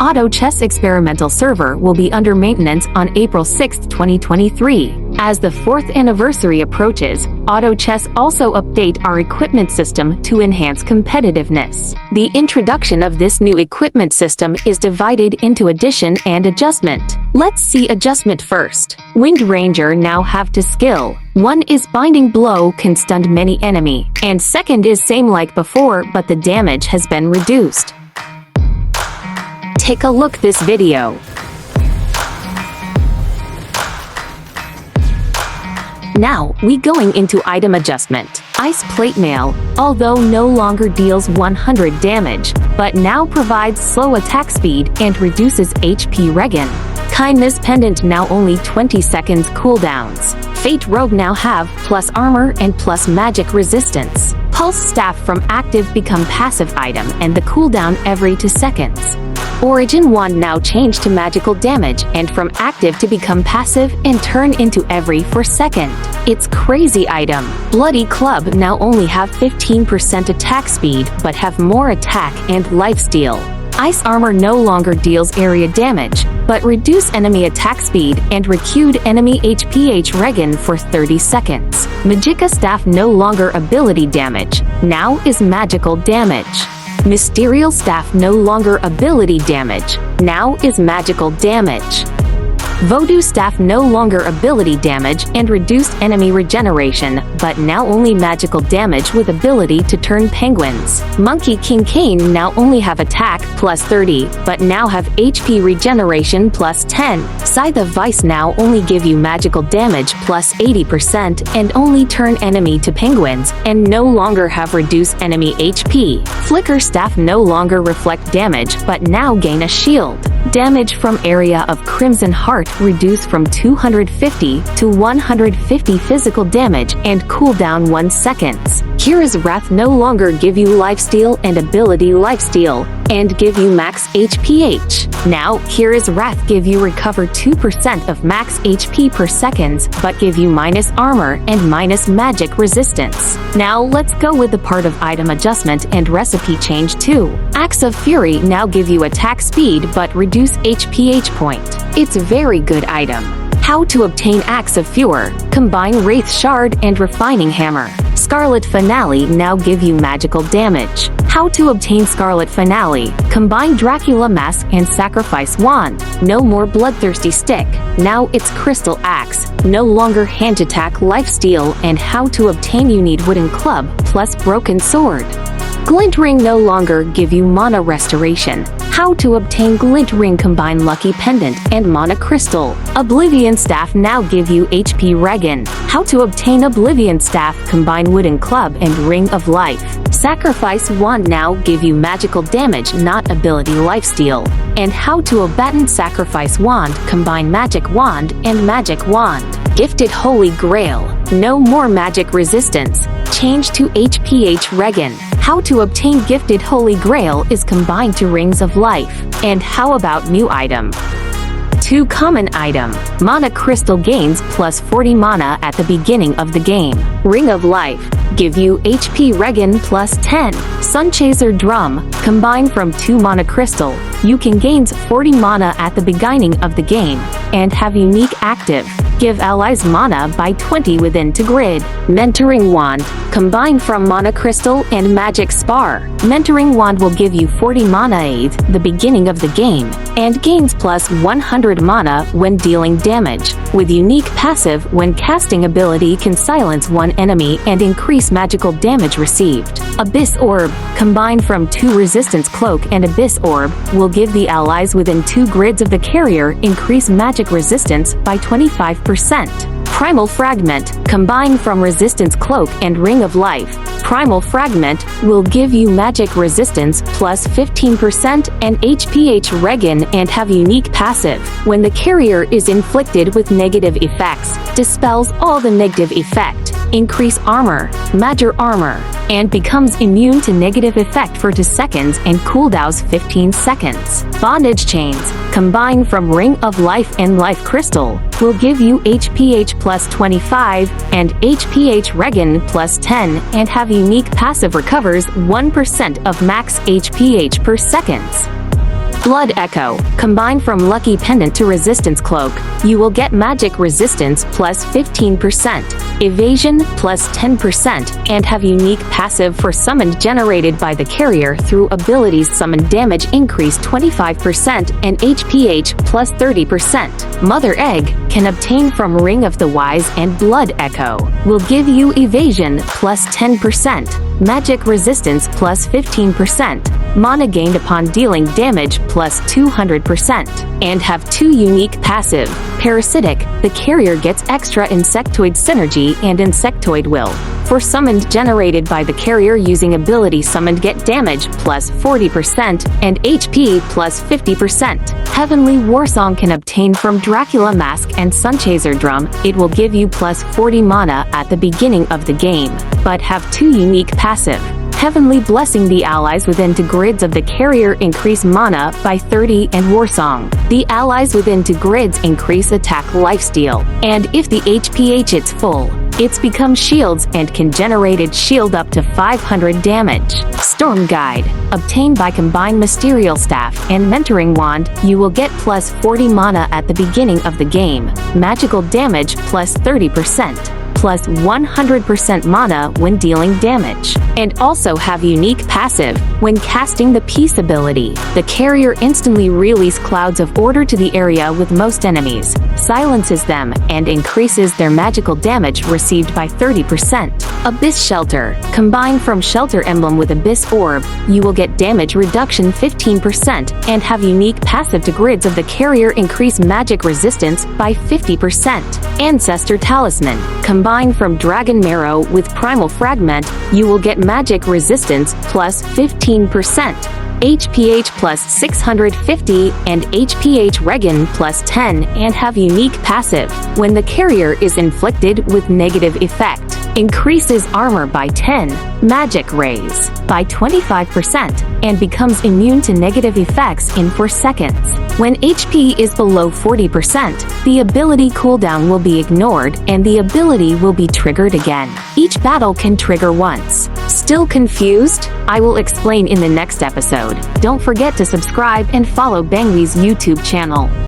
AutoChess experimental server will be under maintenance on April 6, 2023. As the 4th anniversary approaches, AutoChess also update our equipment system to enhance competitiveness. The introduction of this new equipment system is divided into addition and adjustment. Let's see adjustment first. Wind Ranger now have 2 skill. One is binding blow can stun many enemy, and second is same like before but the damage has been reduced. Take a look this video. Now, we going into item adjustment. Ice Plate Mail, although no longer deals 100 damage, but now provides slow attack speed and reduces HP regen. Kindness Pendant now only 20 seconds cooldowns. Fate Robe now have plus armor and plus magic resistance. Pulse Staff from active become passive item and the cooldown every 2 seconds. Origin Wand now change to magical damage and from active to become passive and turn into every 4 seconds. It's crazy item. Bloody Club now only have 15% attack speed but have more attack and lifesteal. Ice Armor no longer deals area damage, but reduce enemy attack speed and recued enemy HP regen for 30 seconds. Magicka Staff no longer ability damage, now is magical damage. Mysterial Staff no longer ability damage, now is magical damage. Voodoo Staff no longer ability damage and reduced enemy regeneration, but now only magical damage with ability to turn penguins. Monkey King Cane now only have attack plus 30, but now have HP regeneration plus 10. Scythe of Vice now only give you magical damage plus 80% and only turn enemy to penguins, and no longer have reduced enemy HP. Flicker Staff no longer reflect damage, but now gain a shield. Damage from area of Crimson Heart reduced from 250 to 150 physical damage and cooldown 1 seconds. Kira's Wrath no longer give you lifesteal and ability lifesteal, and give you max HPH. Now, Kira's Wrath give you recover 2% of max HP per seconds, but give you minus armor and minus magic resistance. Now, let's go with the part of item adjustment and recipe change too. Axe of Fury now give you attack speed but reduce HPH point. It's a very good item. How to obtain Axe of Fury. Combine Wraith Shard and Refining Hammer. Scarlet Finale now give you magical damage. How to obtain Scarlet Finale. Combine Dracula Mask and Sacrifice Wand. No more Bloodthirsty Stick. Now it's Crystal Axe. No longer hand attack lifesteal, and how to obtain you need Wooden Club plus Broken Sword. Glint Ring no longer give you mana restoration. How to obtain Glint Ring combine Lucky Pendant and Mana Crystal. Oblivion Staff now give you HP regen. How to obtain Oblivion Staff combine Wooden Club and Ring of Life. Sacrifice Wand now give you magical damage not ability lifesteal. And how to obtain Sacrifice Wand combine Magic Wand and Magic Wand. Gifted Holy Grail. No more magic resistance. Change to HPH regen. How to obtain Gifted Holy Grail is combined to Rings of Life. And how about new item? 2 common item. Mana Crystal gains plus 40 mana at the beginning of the game. Ring of Life give you HP regen plus 10. Sunchaser Drum combined from 2 Mana Crystal. You can gain 40 mana at the beginning of the game and have unique active. Give allies mana by 20 within to grid. Mentoring Wand combined from Mana Crystal and Magic Spar. Mentoring Wand will give you 40 mana at the beginning of the game and gains plus 100 mana when dealing damage. With unique passive, when casting ability can silence one enemy and increase magical damage received. Abyss Orb combined from 2 Resistance Cloak and Abyss Orb will give the allies within 2 grids of the carrier increase magic resistance by 25%. Primal Fragment combined from Resistance Cloak and Ring of Life. Primal Fragment will give you magic resistance plus 15% and HPH regen and have unique passive. When the carrier is inflicted with negative effects, dispels all the negative effect, increase armor, major armor, and becomes immune to negative effect for 2 seconds and cooldowns 15 seconds. Bondage Chains combined from Ring of Life and Life Crystal will give you HPH plus 25 and HPH regen plus 10 and have unique passive recovers 1% of max HPH per seconds. Blood Echo. Combined from Lucky Pendant to Resistance Cloak, you will get magic resistance plus 15%, evasion plus 10%, and have unique passive for summoned generated by the carrier through abilities summon damage increase 25% and HPH plus 30%. Mother Egg can obtain from Ring of the Wise and Blood Echo. Will give you evasion plus 10%, magic resistance plus 15%, mana gained upon dealing damage plus 200%, and have 2 unique passive. Parasitic, the carrier gets extra Insectoid Synergy and Insectoid Will. For summoned generated by the carrier using ability summoned get damage plus 40% and HP plus 50%. Heavenly Warsong can obtain from Dracula Mask and Sunchaser Drum. It will give you plus 40 mana at the beginning of the game, but have 2 unique passive. Heavenly Blessing, the allies within 2 grids of the carrier increase mana by 30 and Warsong. The allies within 2 grids increase attack lifesteal, and if the HPH it's full, it's become shields and can generate shield up to 500 damage. Storm Guide. Obtained by combined Mysterial Staff and Mentoring Wand, you will get plus 40 mana at the beginning of the game, magical damage plus 30%. Plus 100% mana when dealing damage, and also have unique passive. When casting the Peace ability, the carrier instantly releases clouds of order to the area with most enemies, silences them, and increases their magical damage received by 30%. Abyss Shelter. Combined from Shelter Emblem with Abyss Orb, you will get damage reduction 15% and have unique passive to grids of the carrier increase magic resistance by 50%. Ancestor Talisman. Combined from Dragon Marrow with Primal Fragment, you will get magic resistance plus 15%, HPH plus 650, and HPH Regen plus 10, and have unique passive. When the carrier is inflicted with negative effect, increases armor by 10, magic raise by 25%, and becomes immune to negative effects in 4 seconds. When HP is below 40%, the ability cooldown will be ignored and the ability will be triggered again. Each battle can trigger once. Still confused? I will explain in the next episode. Don't forget to subscribe and follow BangWee's YouTube channel.